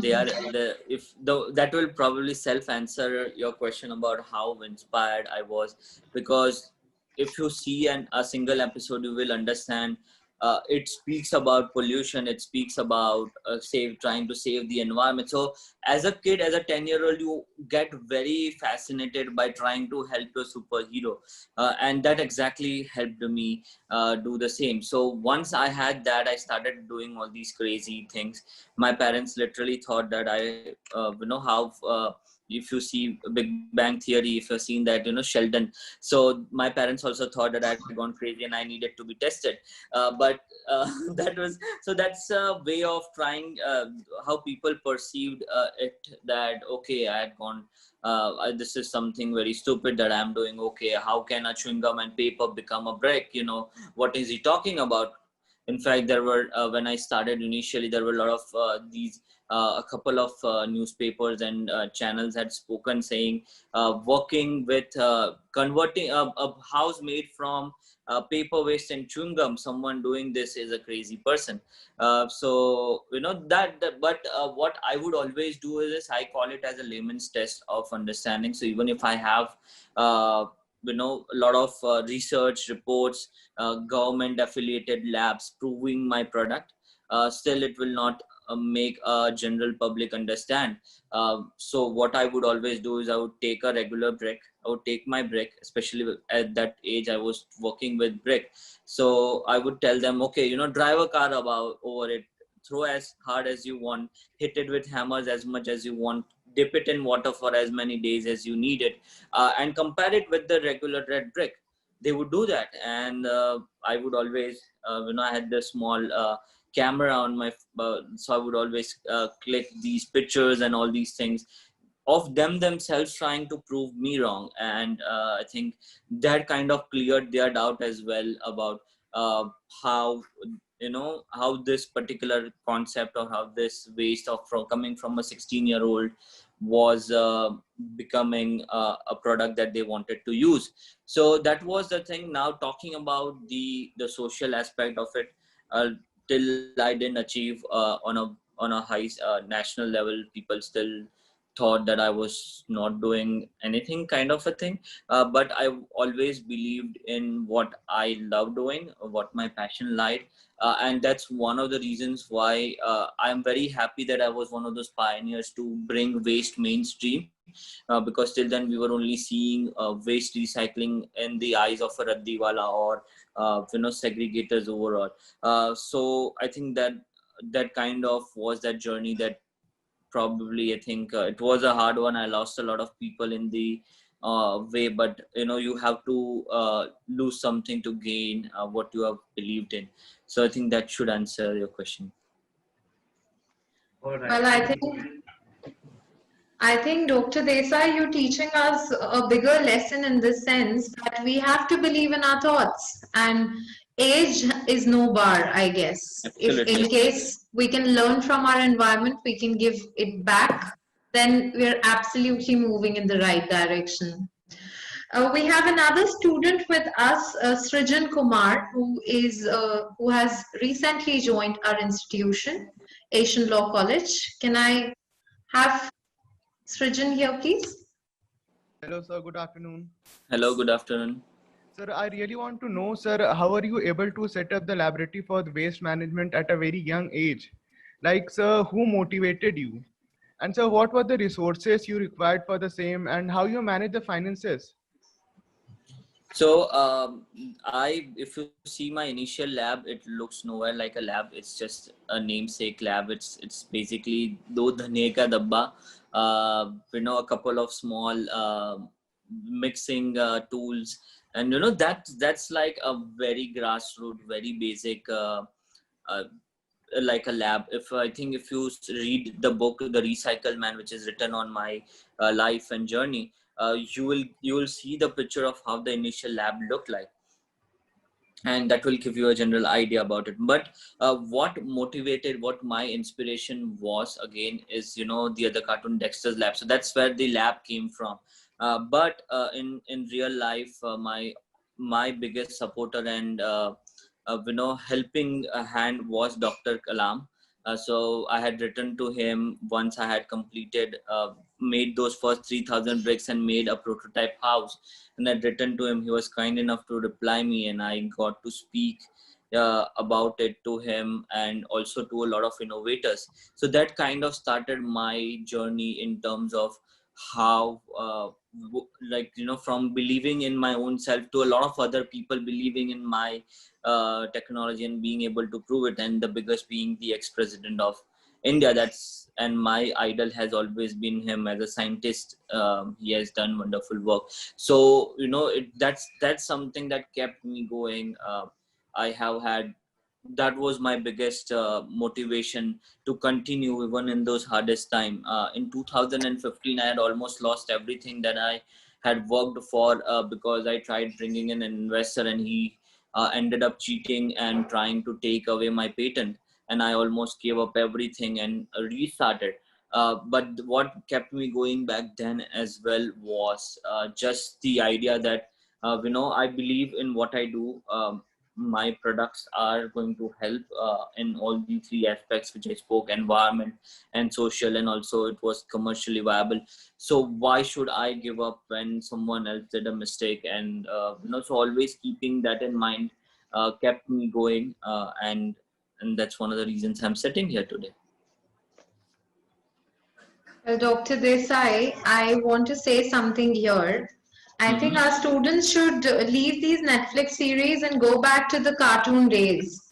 They are that will probably self answer your question about how inspired I was, because if you see a single episode, you will understand it speaks about pollution, it speaks about trying to save the environment. So as a kid, as a 10-year-old, you get very fascinated by trying to help your superhero, and that exactly helped me do the same. So once I had that, I started doing all these crazy things. My parents literally thought that I how if you see Big Bang Theory, if you've seen that, Sheldon. So my parents also thought that I had gone crazy and I needed to be tested. But that's a way of trying how people perceived it, that okay, I had gone, this is something very stupid that I'm doing. Okay, how can a chewing gum and paper become a brick? What is he talking about? In fact, there were when I started initially, there were a lot of these a couple of newspapers and channels had spoken, saying working with converting a house made from paper waste and chewing gum, someone doing this is a crazy person. So but what I would always do is this, I call it as a layman's test of understanding. So even if I have a lot of research reports, government affiliated labs proving my product, still it will not make a general public understand. So what I would always do is I would take a regular brick. I would take my brick, especially at that age I was working with brick. So I would tell them, okay, drive a car over it, throw as hard as you want, hit it with hammers as much as you want, dip it in water for as many days as you need it, and compare it with the regular red brick. They would do that, and I would always, I had the small camera on my, so I would always click these pictures and all these things of them themselves trying to prove me wrong. And I think that kind of cleared their doubt as well about how how this particular concept, or how this waste coming from a 16-year-old was becoming a product that they wanted to use. So that was the thing. Now talking about the social aspect of it, till I didn't achieve on a high national level, people still thought that I was not doing anything, kind of a thing. But I always believed in what I love doing, what my passion lied. And that's one of the reasons why I'm very happy that I was one of those pioneers to bring waste mainstream. Because till then we were only seeing waste recycling in the eyes of a raddiwala or segregators overall. So I think that kind of was that journey that probably, I think it was a hard one. I lost a lot of people in the way, but you have to lose something to gain what you have believed in. So I think that should answer your question. All right. Well, I think, Dr. Desai, you're teaching us a bigger lesson in the sense that we have to believe in our thoughts, and age is no bar, I guess. If Absolutely. in case we can learn from our environment, we can give it back, then we're absolutely moving in the right direction. We have another student with us, Srijan Kumar, who has recently joined our institution, Asian Law College. Can I have Srijan here, please? Hello, sir. Good afternoon. Hello, good afternoon. Sir, I really want to know, sir, how are you able to set up the laboratory for the waste management at a very young age? Like, sir, who motivated you? And sir, what were the resources you required for the same, and how you manage the finances? So if you see my initial lab, it looks nowhere like a lab. It's just a namesake lab. It's basically do dhane ka dabba, a couple of small mixing tools, and that's like a very grassroots, very basic, like a lab. I think if you read the book The Recycle Man, which is written on my life and journey, you will see the picture of how the initial lab looked like, and that will give you a general idea about it. But what my inspiration was, again, is the other cartoon Dexter's Lab. So that's where the lab came from. But in real life, my biggest supporter and helping hand was Dr. Kalam. So I had written to him once I had completed, made those first 3,000 bricks and made a prototype house. And I'd written to him. He was kind enough to reply me, and I got to speak about it to him and also to a lot of innovators. So that kind of started my journey in terms of how like, you know, from believing in my own self to a lot of other people believing in my technology and being able to prove it, and the biggest being the ex-president of India. And my idol has always been him as a scientist. He has done wonderful work. So, you know, that's something that kept me going. I have had, that was my biggest motivation to continue even in those hardest time. In 2015, I had almost lost everything that I had worked for because I tried bringing in an investor, and he ended up cheating and trying to take away my patent, and I almost gave up everything and restarted. But what kept me going back then as well was just the idea that, you know, I believe in what I do. My products are going to help in all the three aspects which I spoke: environment and social, and also it was commercially viable. So why should I give up when someone else did a mistake? And you know, so always keeping that in mind kept me going, and that's one of the reasons I'm sitting here today. Well, Dr. Desai, I want to say something here. I think our students should leave these Netflix series and go back to the cartoon days.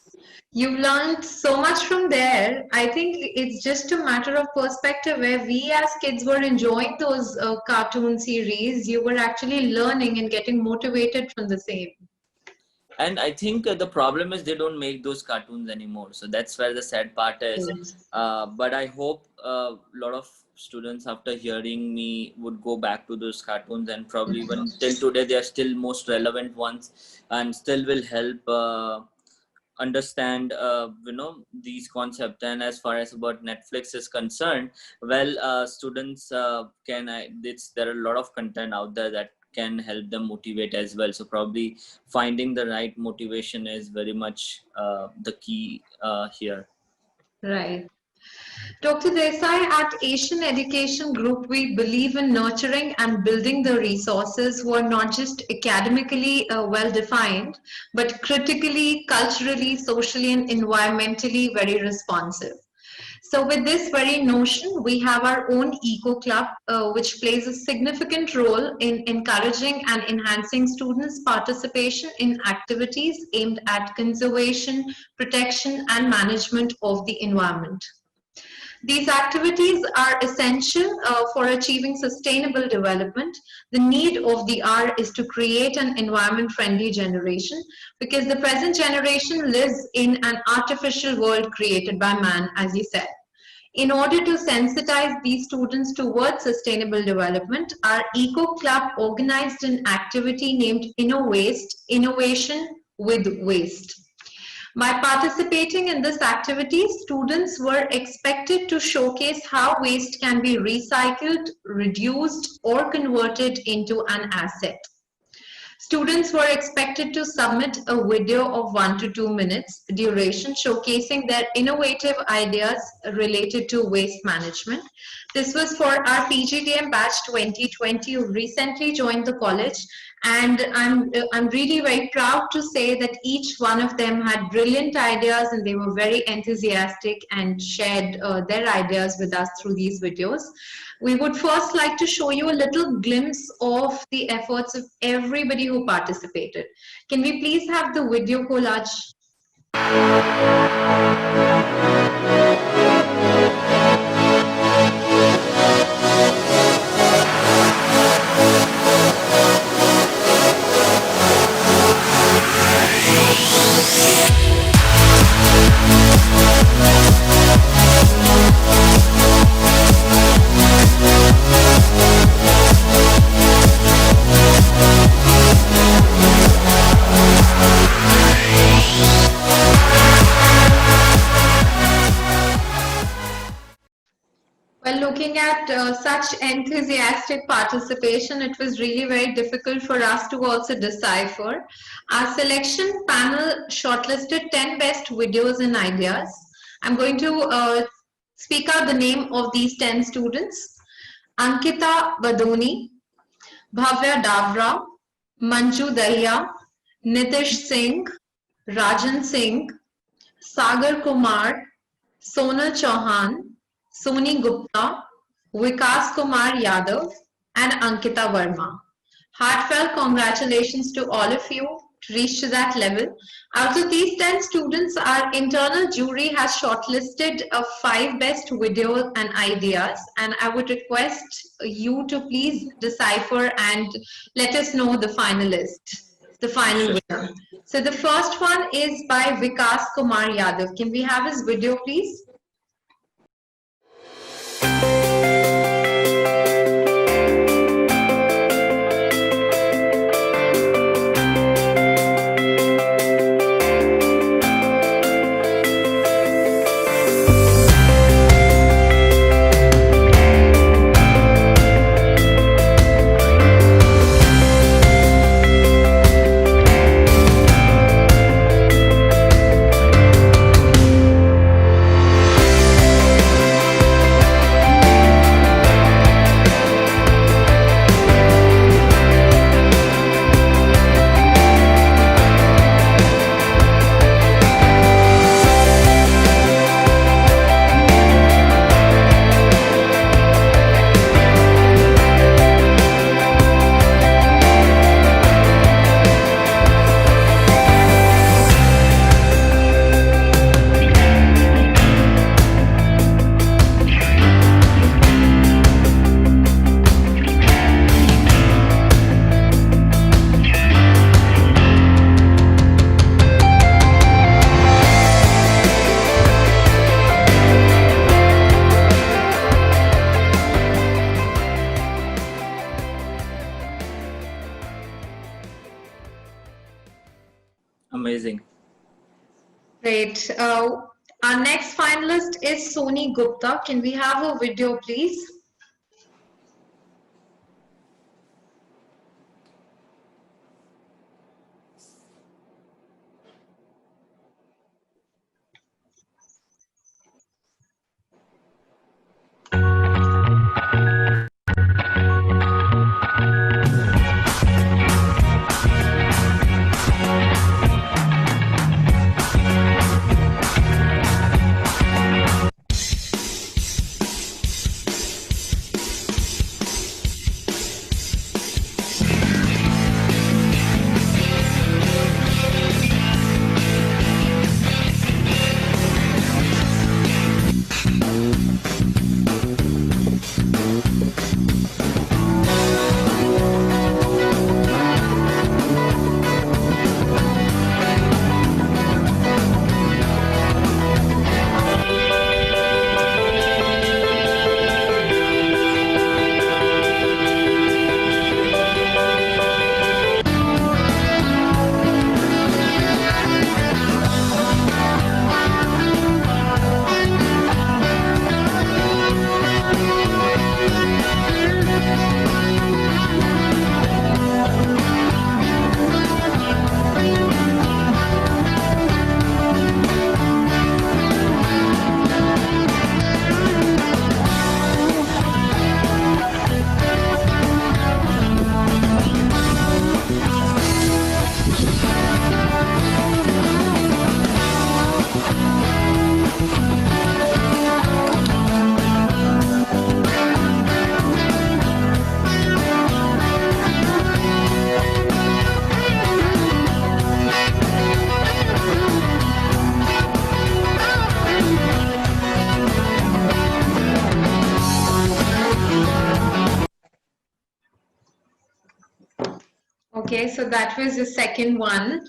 You've learned so much from there. I think it's just a matter of perspective. Where we as kids were enjoying those cartoon series, you were actually learning and getting motivated from the same. And I think the problem is they don't make those cartoons anymore. So that's where the sad part is. But I hope a lot of students, after hearing me, would go back to those cartoons, and probably even till today they are still most relevant ones and still will help understand you know, these concepts. And as far as about Netflix is concerned, well, students there are a lot of content out there that can help them motivate as well. So probably finding the right motivation is very much the key here. Right. Dr. Desai, at Asian Education Group, we believe in nurturing and building the resources who are not just academically well defined, but critically, culturally, socially, and environmentally very responsive. So with this very notion, we have our own Eco Club, which plays a significant role in encouraging and enhancing students' participation in activities aimed at conservation, protection, and management of the environment. These activities are essential for achieving sustainable development. The need of the hour is to create an environment-friendly generation, because the present generation lives in an artificial world created by man, as you said. In order to sensitize these students towards sustainable development, our Eco Club organized an activity named InnoWaste, Innovation with Waste. By participating in this activity, students were expected to showcase how waste can be recycled, reduced, or converted into an asset. Students were expected to submit a video of 1 to 2 minutes duration showcasing their innovative ideas related to waste management. This was for our PGDM batch 2020 who recently joined the college, and I'm really very proud to say that each one of them had brilliant ideas, and they were very enthusiastic and shared their ideas with us through these videos. We would first like to show you a little glimpse of the efforts of everybody who participated. Can we please have the video collage? Well, looking at such enthusiastic participation, it was really very difficult for us to also decipher. Our selection panel shortlisted 10 best videos and ideas. I'm going to speak out the name of these 10 students. Ankita Badoni, Bhavya Davra, Manju Dahiya, Nitish Singh, Rajan Singh, Sagar Kumar, Sonal Chauhan, Soni Gupta, Vikas Kumar Yadav, and Ankita Verma. Heartfelt congratulations to all of you to reach to that level. Out of these 10 students, our internal jury has shortlisted 5 best videos and ideas, and I would request you to please decipher and let us know the finalist, the final winner. So the first one is by Vikas Kumar Yadav. Can we have his video, please? Amazing. Great. Our next finalist is Soni Gupta. Can we have her video, please? Okay, so that was the second one.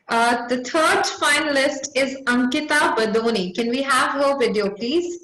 The third finalist is Ankita Badoni. Can we have her video, please?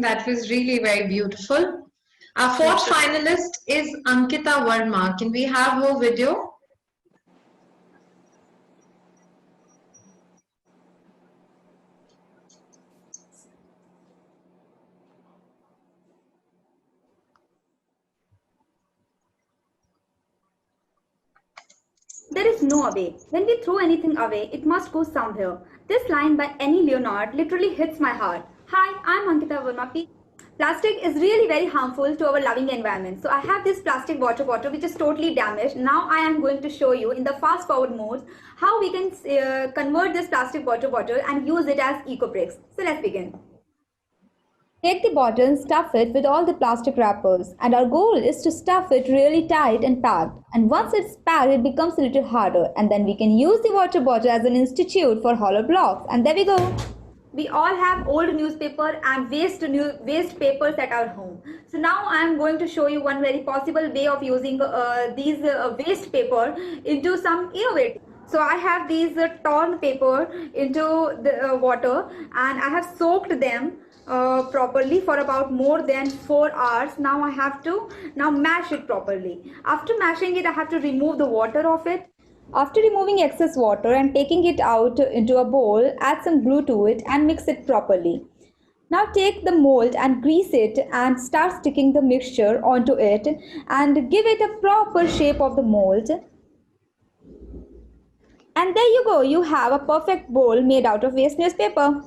that was really very beautiful. Our fourth finalist is Ankita Verma. Can we have her video? There is no away. When we throw anything away, it must go somewhere. This line by Annie Leonard literally hits my heart. Hi, I'm Ankita Verma. Plastic is really very harmful to our loving environment. So I have this plastic water bottle which is totally damaged. Now I am going to show you in the fast forward mode how we can convert this plastic water bottle and use it as eco bricks. So let's begin. Take the bottle and stuff it with all the plastic wrappers, and our goal is to stuff it really tight and packed. And once it's packed, it becomes a little harder, and then we can use the water bottle as an institute for hollow blocks. And there we go. We all have old newspaper and waste papers at our home. So now I am going to show you one very possible way of using these waste paper into some innovative. So I have these torn paper into the water, and I have soaked them properly for about more than 4 hours. Now I have to mash it properly. After mashing it, I have to remove the water of it. After removing excess water and taking it out into a bowl, add some glue to it and mix it properly. Now take the mold and grease it and start sticking the mixture onto it and give it a proper shape of the mold. And there you go, you have a perfect bowl made out of waste newspaper.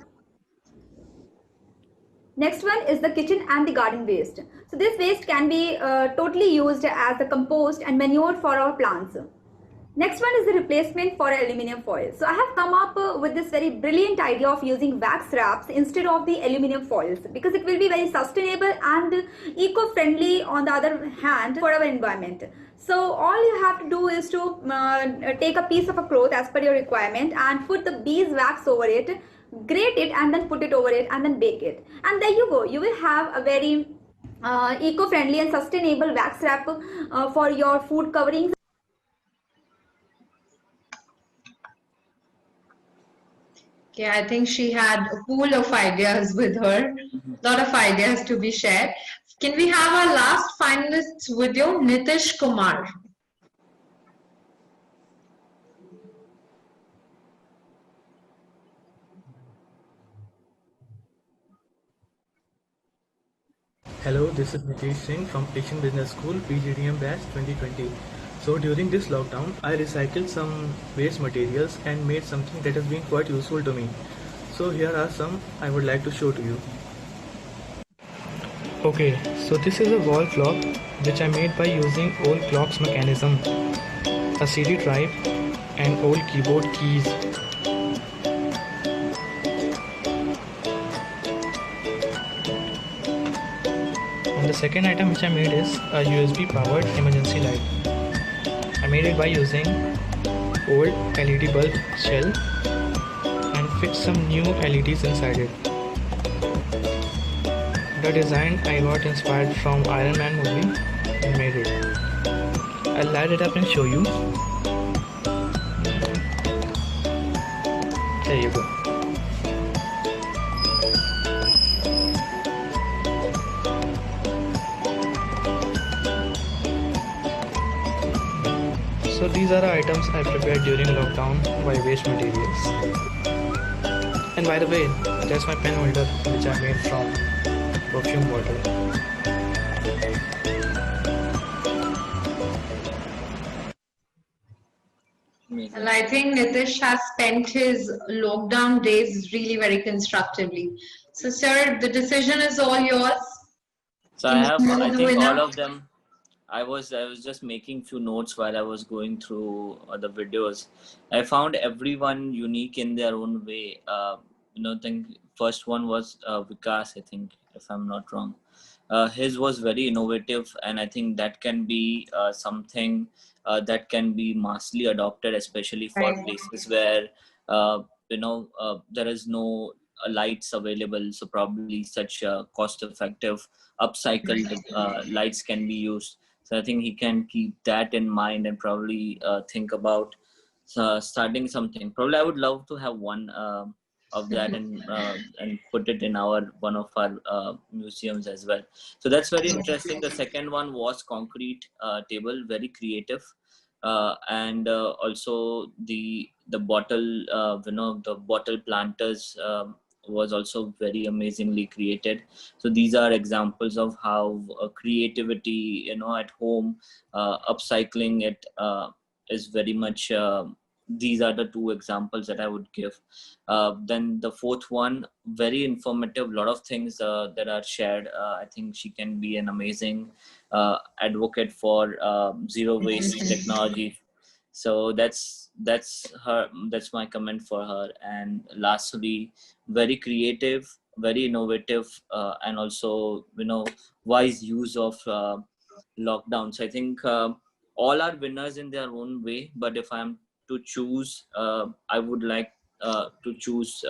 Next one is the kitchen and the garden waste. So this waste can be totally used as a compost and manure for our plants. Next one is the replacement for aluminum foil. So I have come up with this very brilliant idea of using wax wraps instead of the aluminum foils because it will be very sustainable and eco-friendly on the other hand for our environment. So all you have to do is to take a piece of a cloth as per your requirement and put the beeswax over it, grate it and then put it over it and then bake it. And there you go, you will have a very eco-friendly and sustainable wax wrap for your food coverings. Okay, I think she had a pool of ideas with her. A lot of ideas to be shared. Can we have our last finalist's video, Nitish Kumar? Hello, this is Nitish Singh from Asian Business School, PGDM Batch 2020. So during this lockdown, I recycled some waste materials and made something that has been quite useful to me. So here are some I would like to show to you. Okay, so this is a wall clock which I made by using old clock's mechanism, a CD drive and old keyboard keys. And the second item which I made is a USB powered emergency light. I made it by using old LED bulb shell and fixed some new LEDs inside it. The design I got inspired from Iron Man movie and made it. I'll light it up and show you. There you go. So these are the items I prepared during lockdown by waste materials. And by the way, that's my pen holder which I made from perfume bottle. Well, I think Nitish has spent his lockdown days really very constructively. So, sir, the decision is all yours. So I have, I think all of them. I was just making few notes while I was going through the videos. I found everyone unique in their own way. I think first one was Vikas, I think, if I'm not wrong. His was very innovative, and I think that can be something that can be massively adopted, especially for places where there is no lights available. So probably such cost-effective, upcycled lights can be used. So I think he can keep that in mind and probably think about starting something. Probably I would love to have one of that and put it in one of our museums as well. So that's very interesting. The second one was concrete table, very creative. And also the bottle, the bottle planters was also very amazingly created. So these are examples of how creativity, at home, upcycling it is very much. These are the two examples that I would give. Then the fourth one, very informative, lot of things that are shared. I think she can be an amazing advocate for zero waste technology. So that's my comment for her. And lastly, very creative, very innovative, and also wise use of lockdowns. I think all are winners in their own way, but if I'm to choose, I would like to choose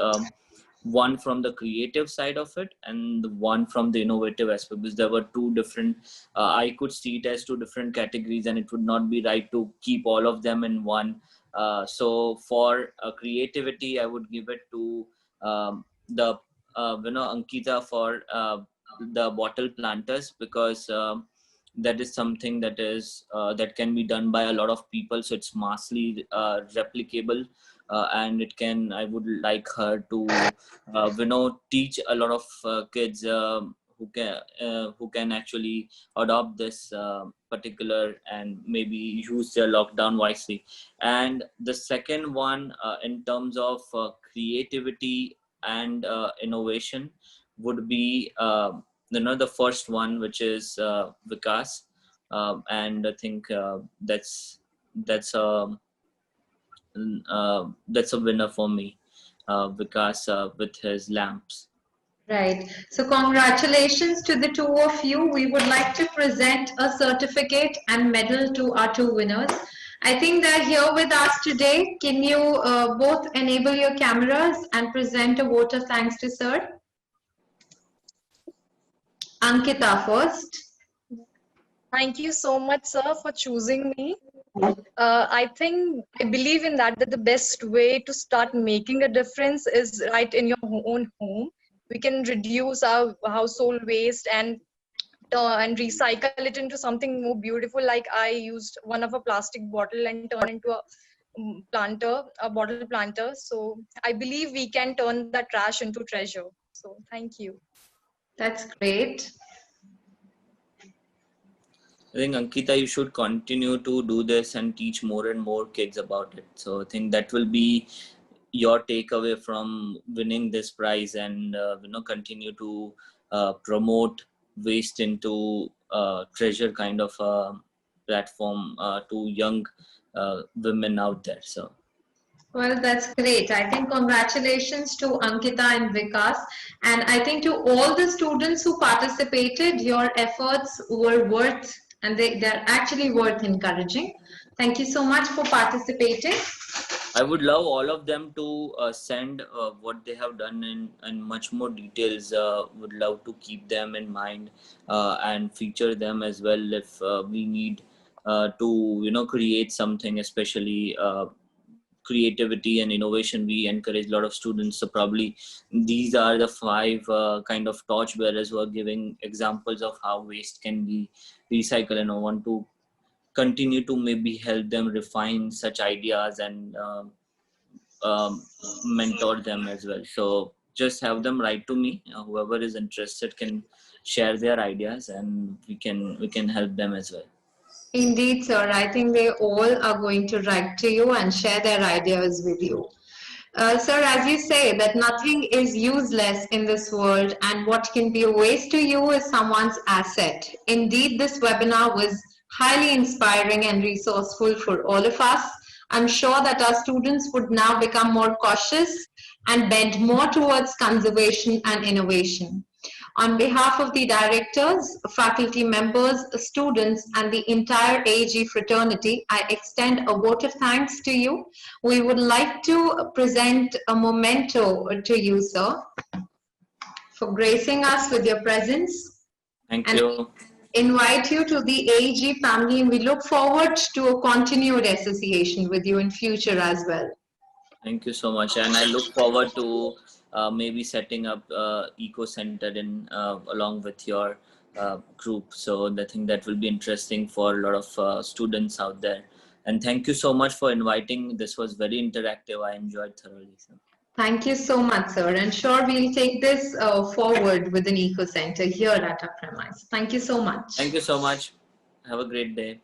one from the creative side of it and one from the innovative aspect, because there were two different, I could see it as two different categories, and it would not be right to keep all of them in one. So for creativity, I would give it to the Ankita for the bottle planters, because that is something that is that can be done by a lot of people, so it's massively replicable. And I would like her to teach a lot of kids who can actually adopt this particular and maybe use their lockdown wisely. And the second one, in terms of creativity and innovation, would be the first one, which is Vikas. And I think that's a winner for me, Vikas, with his lamps. Right. So congratulations to the two of you. We would like to present a certificate and medal to our two winners. I think they're here with us today. Can you both enable your cameras and present a vote of thanks to Sir? Ankita first. Thank you so much, sir, for choosing me. I believe in that the best way to start making a difference is right in your own home. We can reduce our household waste and recycle it into something more beautiful. Like I used one of a plastic bottle and turned into a bottle planter. So I believe we can turn that trash into treasure. So thank you. That's great. I think, Ankita, you should continue to do this and teach more and more kids about it. So I think that will be your takeaway from winning this prize, and continue to promote waste into treasure kind of platform to young women out there. So. Well, that's great. I think congratulations to Ankita and Vikas. And I think to all the students who participated, your efforts were worth, and they're actually worth encouraging. Thank you so much for participating. I would love all of them to send what they have done in much more details. Would love to keep them in mind and feature them as well if we need to create something, especially creativity and innovation. We encourage a lot of students, so probably these are the 5 kind of torchbearers who are giving examples of how waste can be recycled, and I want to continue to maybe help them refine such ideas and mentor them as well. So just have them write to me. Whoever is interested can share their ideas, and we can help them as well. Indeed, sir. I think they all are going to write to you and share their ideas with you. Sir, as you say that nothing is useless in this world, and what can be a waste to you is someone's asset. Indeed, this webinar was highly inspiring and resourceful for all of us. I'm sure that our students would now become more cautious and bend more towards conservation and innovation. On behalf of the directors, faculty members, students, and the entire AG fraternity, I extend a vote of thanks to you. We would like to present a memento to you, sir, for gracing us with your presence. Thank you. Invite you to the AEG family, and we look forward to a continued association with you in future as well. Thank you so much, and I look forward to maybe setting up eco center in along with your group. So I think that will be interesting for a lot of students out there. And thank you so much for inviting. This was very interactive. I enjoyed thoroughly. So. Thank you so much, sir. And sure, we'll take this forward with an eco center here at our premise. Thank you so much. Thank you so much. Have a great day.